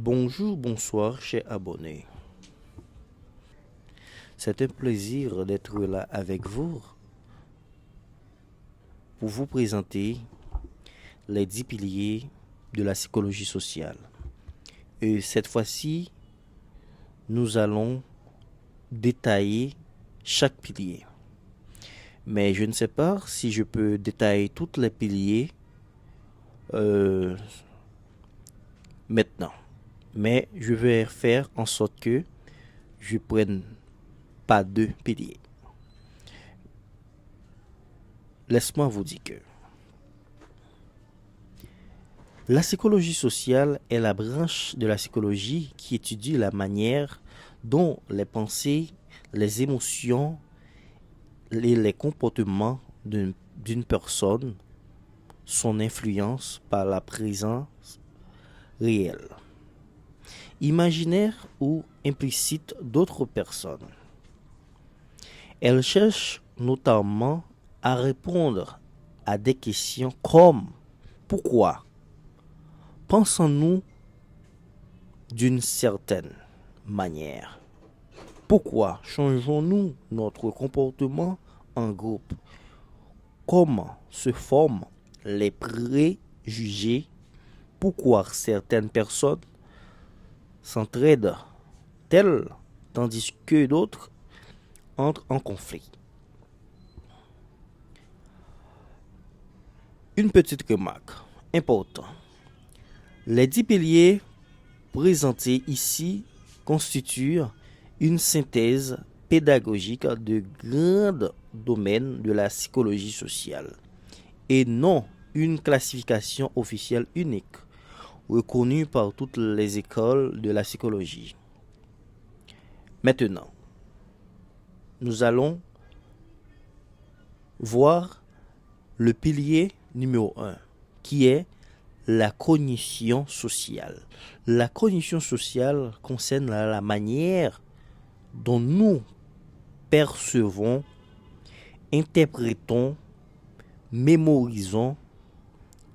Bonjour, bonsoir, chers abonnés. C'est un plaisir d'être là avec vous pour vous présenter les 10 piliers de la psychologie sociale. Et cette fois-ci, nous allons détailler chaque pilier. Mais je ne sais pas si je peux détailler tous les piliers maintenant. Mais je vais faire en sorte que je prenne pas deux piliers. Laisse-moi vous dire que la psychologie sociale est la branche de la psychologie qui étudie la manière dont les pensées, les émotions et les comportements d'une personne sont influencés par la présence réelle, imaginaire ou implicite d'autres personnes. Elle cherche notamment à répondre à des questions comme pourquoi pensons-nous d'une certaine manière? Pourquoi changeons-nous notre comportement en groupe? Comment se forment les préjugés? Pourquoi certaines personnes s'entraident telles tandis que d'autres entrent en conflit? Une petite remarque importante. Les 10 piliers présentés ici constituent une synthèse pédagogique de grands domaines de la psychologie sociale et non une classification officielle unique reconnue par toutes les écoles de la psychologie. Maintenant, nous allons voir le pilier numéro 1 qui est la cognition sociale. La cognition sociale concerne la manière dont nous percevons, interprétons, mémorisons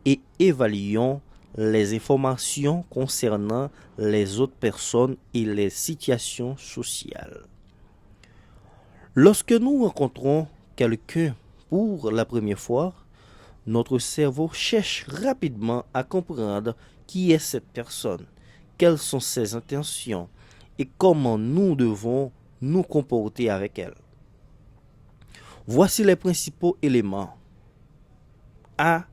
et évaluons les informations concernant les autres personnes et les situations sociales. Lorsque nous rencontrons quelqu'un pour la première fois, notre cerveau cherche rapidement à comprendre qui est cette personne, quelles sont ses intentions et comment nous devons nous comporter avec elle. Voici les principaux éléments à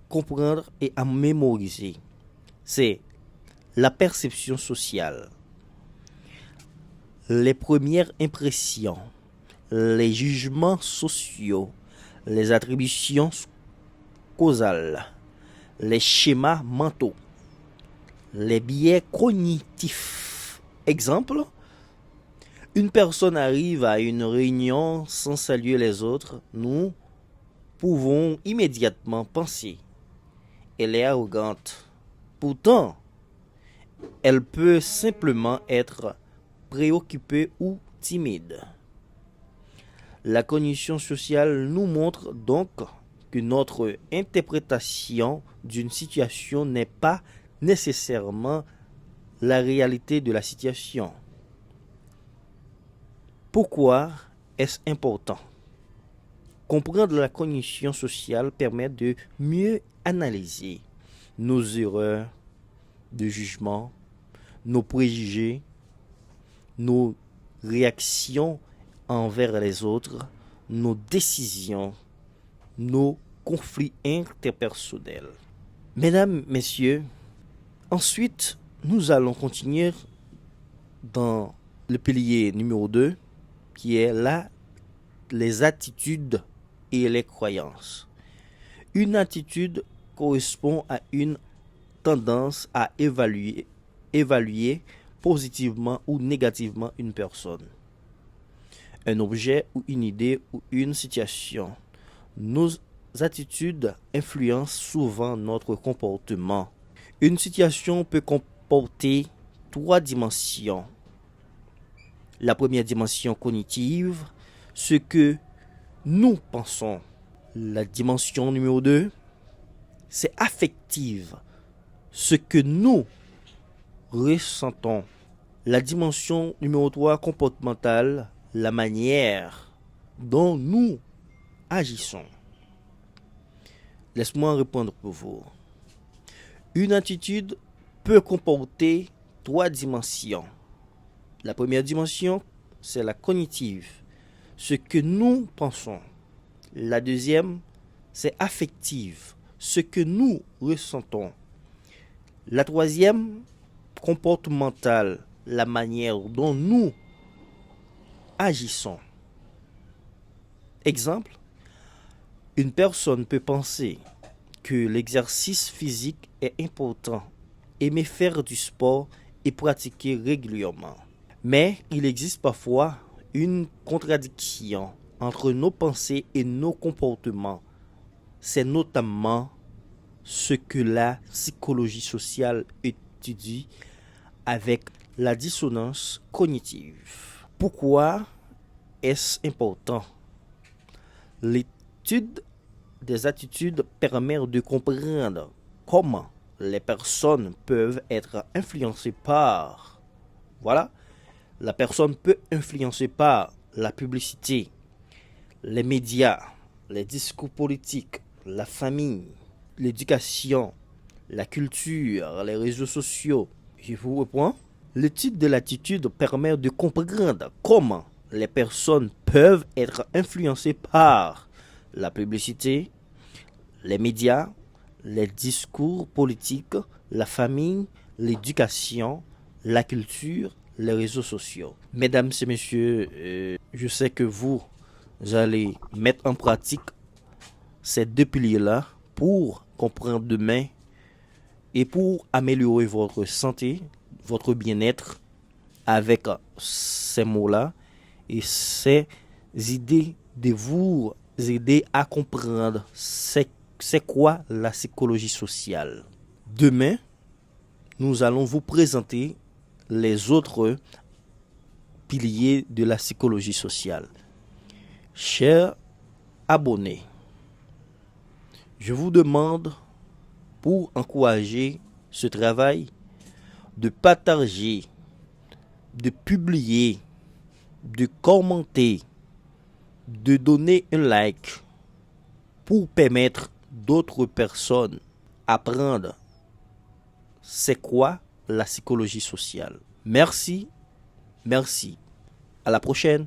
comprendre et à mémoriser. C'est la perception sociale, les premières impressions, les jugements sociaux, les attributions causales, les schémas mentaux, les biais cognitifs. Exemple, une personne arrive à une réunion sans saluer les autres, nous pouvons immédiatement penser elle est arrogante. Pourtant, elle peut simplement être préoccupée ou timide. La cognition sociale nous montre donc que notre interprétation d'une situation n'est pas nécessairement la réalité de la situation. Pourquoi est-ce important? Comprendre la cognition sociale permet de mieux analyser nos erreurs de jugement, nos préjugés, nos réactions envers les autres, nos décisions, nos conflits interpersonnels. Mesdames, messieurs, ensuite, nous allons continuer dans le pilier numéro 2, qui est les attitudes et les croyances. Une attitude correspond à une tendance à évaluer positivement ou négativement une personne, un objet ou une idée ou une situation. Nos attitudes influencent souvent notre comportement. Une situation peut comporter 3 dimensions. La première dimension cognitive, ce que nous pensons. La dimension numéro 2, c'est affective, ce que nous ressentons. La dimension numéro 3, comportementale, la manière dont nous agissons. Laisse-moi répondre pour vous. Une attitude peut comporter 3 dimensions. La première dimension, c'est la cognitive, ce que nous pensons. La deuxième, c'est affective, ce que nous ressentons. La troisième, comportementale, la manière dont nous agissons. Exemple, une personne peut penser que l'exercice physique est important, aimer faire du sport et pratiquer régulièrement. Mais il existe parfois une contradiction entre nos pensées et nos comportements. C'est notamment ce que la psychologie sociale étudie avec la dissonance cognitive. Pourquoi est-ce important? L'étude des attitudes permet de comprendre comment les personnes peuvent être influencées par, la personne peut influencer par la publicité, les médias, les discours politiques, la famille, l'éducation, la culture, les réseaux sociaux. Je vous reprends. L'étude de l'attitude permet de comprendre comment les personnes peuvent être influencées par la publicité, les médias, les discours politiques, la famille, l'éducation, la culture, les réseaux sociaux. Mesdames et messieurs, je sais que vous allez mettre en pratique ces 2 piliers-là pour comprendre demain et pour améliorer votre santé, votre bien-être avec ces mots-là et ces idées de vous aider à comprendre c'est quoi la psychologie sociale. Demain, nous allons vous présenter les autres piliers de la psychologie sociale. Chers abonnés, je vous demande, pour encourager ce travail, de partager, de publier, de commenter, de donner un like pour permettre d'autres personnes apprendre c'est quoi la psychologie sociale. Merci. À la prochaine.